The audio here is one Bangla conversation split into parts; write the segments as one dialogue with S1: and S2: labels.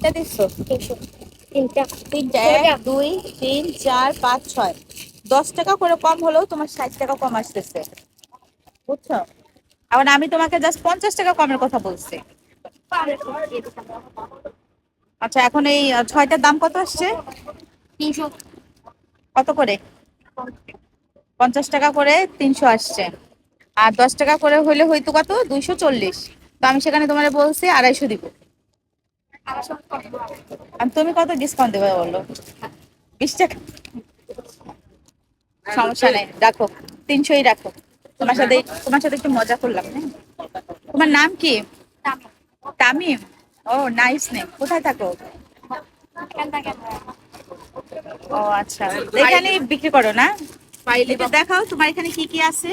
S1: কয়টা দিচ্ছ?
S2: 300 তিনটা।
S1: তিনটা, 1 2 3 4 5 6। 10 টাকা করে কম হলেও তোমার 60 টাকা কম আসতেছে, বুঝছো? এখন আমি তোমাকে জাস্ট 50 টাকা কমের কথা বলছি। আচ্ছা, এখন এই 6টার দাম কত আসছে?
S2: 300।
S1: কত করে? 50 টাকা করে 300 আসছে। আর 10 টাকা করে হইলে হয়তো কত, 240। তো আমি সেখানে তোমার বলছি 250 দিব। আর তুমি কত ডিসকাউন্ট দেবে বলো? 20 টাকা? সমস্যা নেই, রাখো, 300ই রাখো। তোমার সাথে একটু মজা করলাম, হ্যাঁ? তোমার নাম কি? তামিম। ও, নাইস নেম। কোথায় থাকো? ও আচ্ছা, এখানে বিক্রি করো না? একটু দেখাও তোমার এখানে কি কি আছে।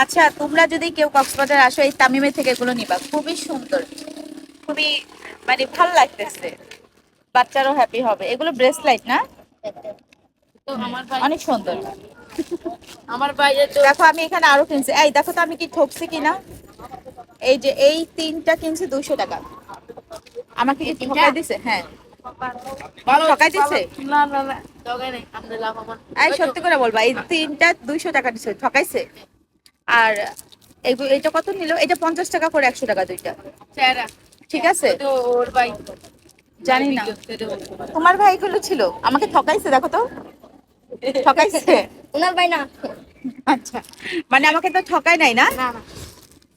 S1: আচ্ছা, তোমরা যদি কেউ কক্সবাজার আসো, এই তামিমের থেকে এগুলো নিবা, খুবই সুন্দর, খুবই মানে ভালো লাগতেছে, বাচ্চারাও হ্যাপি হবে। এগুলো ব্রেসলাইট না?
S2: তো আমার ভাই,
S1: অনেক সুন্দর।
S2: আমার বাইরে তো
S1: দেখো আমি এখানে আরো কিনছি, এই দেখো তো আমি কি ঠকছি কিনা। এই যে এই তিনটা কিনছি 200 টাকা। আমাকে কি ঠকাই দিছে? হ্যাঁ,
S2: ভালো
S1: ঠকাই দিছে।
S2: না না না, দোকানে নেই, আমরা লাভ আমার।
S1: এই সত্যি করে বলবা, এই তিনটা 200 টাকা দিছে, ঠকাইছে। আর এটা কত নিল? এটা 50 টাকা করে, 100 টাকা দুইটা।
S2: চেহারা
S1: ঠিক আছে,
S2: তো ওর ভাই
S1: জানি না। তোমার ভাই গুলো ছিল, আমাকে ঠকাইছে, দেখো তো, ঠকাইছে।
S2: ওনার ভাই না।
S1: আচ্ছা, মানে আমাকে তো ঠকাই নাই না?
S2: না না,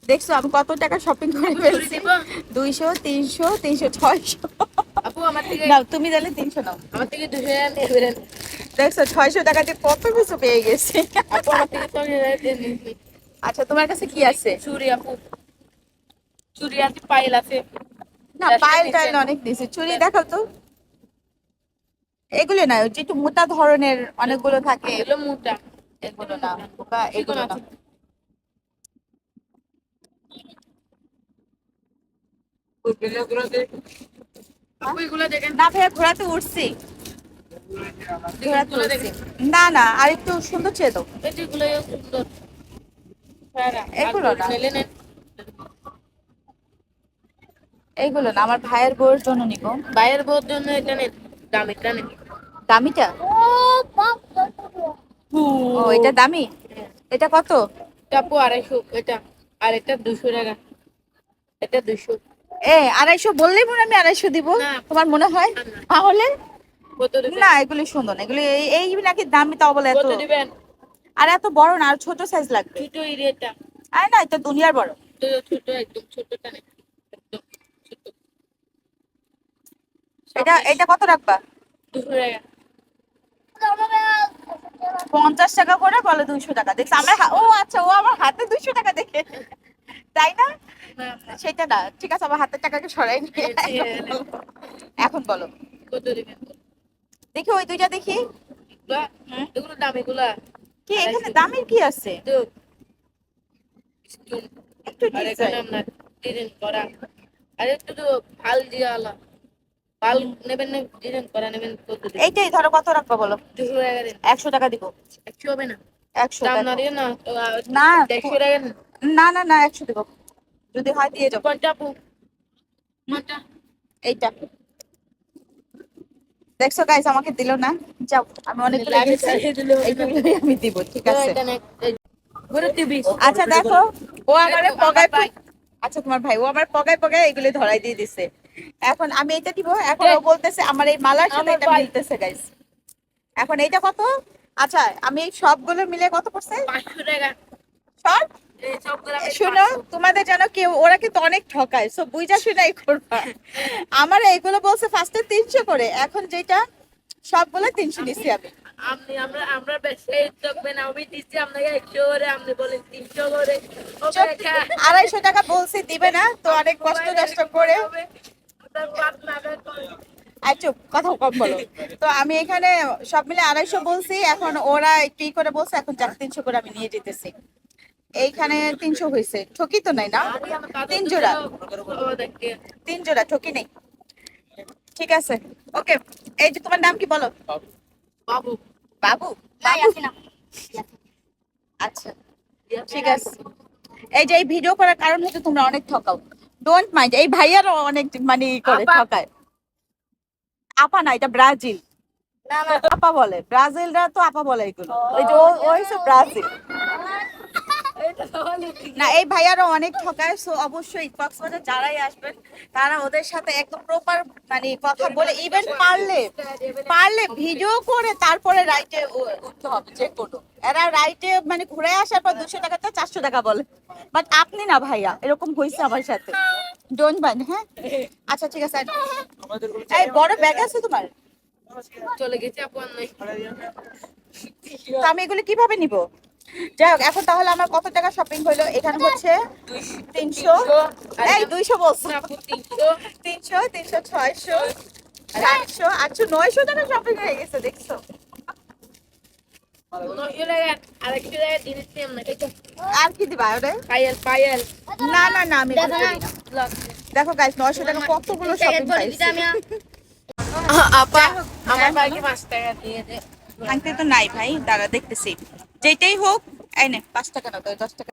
S1: দেখছো আমি কত টাকা শপিং করে ফেলছি? 200 300 300 600।
S2: আপু আমার থেকে,
S1: নাও, তুমি তাহলে 300 নাও।
S2: আমার থেকে 200 নেবেন।
S1: দেখছো 600 টাকা দিয়ে কত কিছু পেয়ে গেছি।
S2: আপু আমার থেকে তো নিয়েছি।
S1: আচ্ছা, তোমার কাছে কি আছে?
S2: চুরি আপু, চুরি আছে, পাইল আছে।
S1: না, পায়েল টাইল অনেক দিছি, চুড়ি দেখাও তো। এগুলো না, ওই যে একটু মোটা ধরনের অনেকগুলো থাকে,
S2: এগুলো মোটা,
S1: এগুলো না বা এগুলো না।
S2: আপু এগুলো দেখেন,
S1: না ভাইয়া, ঘোড়াতে উঠছি, ঘোড়াতে
S2: এগুলো
S1: উঠছি।
S2: দেখেন,
S1: না না, আর একটু সুন্দর চেয়ে দাও।
S2: এগুলো সুন্দর। সারা আর
S1: এগুলো না,
S2: মেলে নেন,
S1: এইগুলো না, আমার ভাইয়ের বউয়ের জন্য নিব।
S2: বাইরের বউর জন্য এটা নেন, দামিটা নেন।
S1: দামিটা? ও, এটা দামি। এটা কত?
S2: এটা আপু 250, এটা আর এটা 200 টাকা, এটা 200।
S1: 250 বললেই মনে হয় আমি 250 দিব।
S2: না
S1: তোমার মনে হয়?
S2: না, না।
S1: তাহলে
S2: কত দিবেন?
S1: না, এগুলি সুন্দর না, এগুলি এই নাকি দামি, তাও বলে এত।
S2: কত দিবেন?
S1: আর এত বড় না, আর ছোট সাইজ লাগবে।
S2: ছোট এরিয়াটা,
S1: আরে না, এটা দুনিয়ার বড়।
S2: তো ছোট, একদম ছোটটা নেন, একদম ছোট।
S1: এটা
S2: সামনে
S1: এটা কত রাখবা?
S2: 200 টাকা।
S1: 50 টাকা করে বলে, 200 টাকা দেখছি আমার ও আচ্ছা, ও আমার হাতে 200 টাকা দেখে, তাই না?
S2: না না,
S1: সেটা না, ঠিক আছে, আমার হাতের টাকাকে সরাই নিয়ে এখন বলো।
S2: কত দিবেন?
S1: দেখি ওই দুইটা দেখি।
S2: এগুলা,
S1: হুম,
S2: এগুলো দাম, এগুলা
S1: কি এখানে
S2: 250।
S1: দামের কি আছে?
S2: তো স্টোন,
S1: একটু
S2: আর এখানে
S1: ডিজাইন।
S2: আপনার ডিজাইন করা, আর একটু তো ভাল দিয়া আলা, ভাল নেবেন না, ডিজাইন করা নেবেন, কত দিবেন?
S1: এইটাই ধরো, কত রাখবা বলো?
S2: 200 টাকা দেন।
S1: 100 টাকা দিব।
S2: 100 হবে না,
S1: 100
S2: দাম না
S1: দেখো।
S2: দিয়ে না তো,
S1: না
S2: 150 টাকা নেন।
S1: না না না, 100 দিব, যদি হয় দিয়ে যাবো।
S2: কোনটা আপু?
S1: হুম,
S2: কোনটা?
S1: এইটা। দেখছো গাইস, আমাকে দিল না। যাও, আমি অনেকগুলো
S2: লাগে
S1: কিনছি,
S2: চালিয়ে দিলে হবে না।
S1: এইগুলোই আমি দিব, ঠিক
S2: তো
S1: আছে?
S2: এটা নেন, ঘুরে টিভি।
S1: আচ্ছা দেখো, ও আমারে
S2: আমার
S1: পগায়
S2: ভাই,
S1: আচ্ছা, তোমার ভাই, ও আমার পগায় পগায় এগুলো ধরাই দিয়ে দিছে। এখন আমি এটা দিব, এখন ও বলতেছে আমার এই মালার সাথে
S2: আমার
S1: এটা
S2: ভাই
S1: মিলতেছে গাইস। এখন এইটা কত? আচ্ছা, আমি এই সবগুলো মিলে কত পড়ছে?
S2: 500 টাকা।
S1: সব
S2: এই সবগুলো আমি
S1: শুনো,
S2: 500।
S1: তোমাদের যেন কেউ, ওরা কিন্তু অনেক ঠকায়, সো বুঝা শুনাই করবা। আমার এইগুলো বলছে ফার্স্টে 300 করে, এখন যেটা সবগুলো 300 নিছি আমি।
S2: আপনি, আমরা ব্যবসায়ী থাকবেন, আমি দিচ্ছি আপনাকে 100 করে, আপনি বলেন 300 করে। ও
S1: চুপ,
S2: বেটা,
S1: 250 টাকা বলছি দিবে না তো,
S2: আমার
S1: অনেক কষ্ট
S2: মোবাইলে
S1: নষ্ট
S2: রিপোর্ট
S1: করে।
S2: হবে, আপনার বাপ না বের করে।
S1: আর চুপ, কথা কম বলো। তো আমি এখানে সব মিলে 250 বলছি, এখন ওরা একটু করে বলছে, এখন 300 করে আমি নিয়ে যেতেছি। এইখানে 300 হয়েছে, ঠকি তো নাই না?
S2: আমি আমার দাদু
S1: 3
S2: দুটো
S1: জোড়া,
S2: ও দেখে
S1: 3 জোড়া ঠকি নেই। ঠিক আছে, ওকে। এই যে তোমার নাম কি বলো?
S2: বাবু,
S1: বাবু?
S2: না
S1: বাবু?
S2: ইয়াসিনা,
S1: আচ্ছা, ঠিক আছে। এই যে এই ভিডিও করার কারণ হচ্ছে তোমরা অনেক ঠকাও। Don't mind. এই ভাইয়ারও অনেক মানে ই করে
S2: আপা।
S1: ঠকায়। আপা না, এটা ব্রাজিল।
S2: না না
S1: আপা বলে, ব্রাজিলরা তো আপা বলে এগুলো। ওই যে ও হচ্ছে ব্রাজিল।
S2: এটা তাহলে ঠিক
S1: না, এই ভাইয়ারও অনেক ঠকায়। সো অবশ্যই কক্সবাজার যারাই আসবেন তারা ওদের সাথে একদম প্রপার মানে কথা বলে, ইভেন পারলে পারলে ভিডিও করে তারপরে রাইটে উঠতে হবে যে কোনো। এরা রাইটে মানে ঘুরে আসার পর 200 টাকা তো 400 টাকা বলে। বাট আপনি না ভাইয়া, এরকম হয়েছে আমার সাথে। Don't mind. হ্যাঁ আচ্ছা ঠিক আছে। এই বড় ব্যাগ আছে তোমার?
S2: চলে গেছে আপু আর নাই।
S1: তো আমি এগুলো কিভাবে নিব? যাই হোক, এখন তাহলে আমার কত টাকা শপিং হলো? এখানে হচ্ছে 300। এই 200 বলছো?
S2: না আপু 300
S1: 300, 300, 600, 700, 800, 900 টাকা শপিং হয়ে গেছে, দেখছো?
S2: আরেকটা জায়গায় জিনিস নিয়ে আমরা এটা
S1: আর কি দিবা ওরে?
S2: পায়েল পায়েল
S1: না না না, আমি এগুলো করি না। দেখো গাইস, 900 টাকা কতগুলো শপিং পাইছি।
S2: আপা আমার বাড়িতে 5 টাকা দিয়ে দে।
S1: ভাঙতে তো নাই ভাই, দাঁড়া দেখতেছি। যেটাই হোক, এই নে 5 টাকা না, 10 টাকা।